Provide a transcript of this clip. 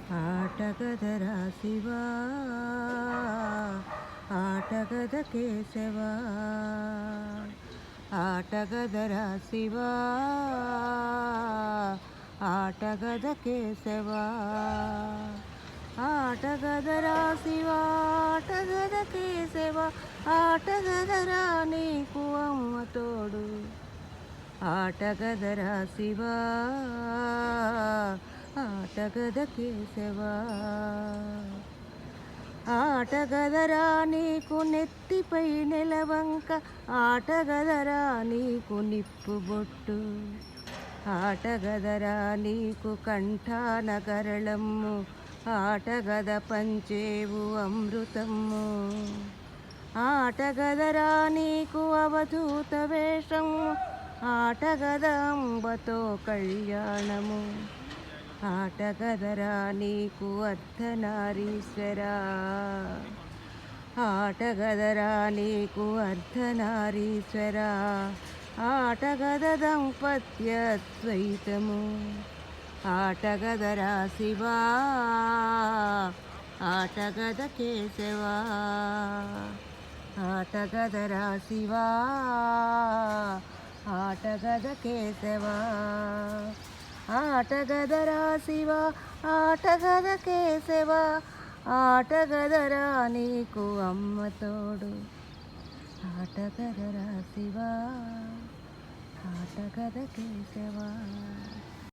ఆటగదరా శివా ఆటగద కేశవా ఆటగదరా శివా ఆటగద కేశవా ఆటగదరా శివా ఆటగద కేశవా ఆటగదరా నీకు అమ్మ తోడు ఆటగదరా శివా ఆటగద కేశవా ఆటగదరా నీకు నెత్తిపై నెలవంక ఆటగదరా నీకు నిప్పుబొట్టు ఆటగదరా నీకు కంఠాన గరళమ్ము ఆటగద పంచేవు అమృతమ్ము ఆటగదరా నీకు అవధూత వేషము ఆటగద అంబతో కళ్యాణము ఆటగదరా నీకు అర్ధనారీశ్వరా ఆటగదరా నీకు అర్ధనారీశ్వరా ఆటగద దంపత్యద్వైతము ఆటగదరా శివా ఆటగద కేశవా ఆటగదరా శివా ఆటగద కేశవా ఆటగదరా శివా ఆటగద కేశవా ఆటగదరా నీకు అమ్మ తోడు ఆటగదరా శివా ఆటగద కేశవా.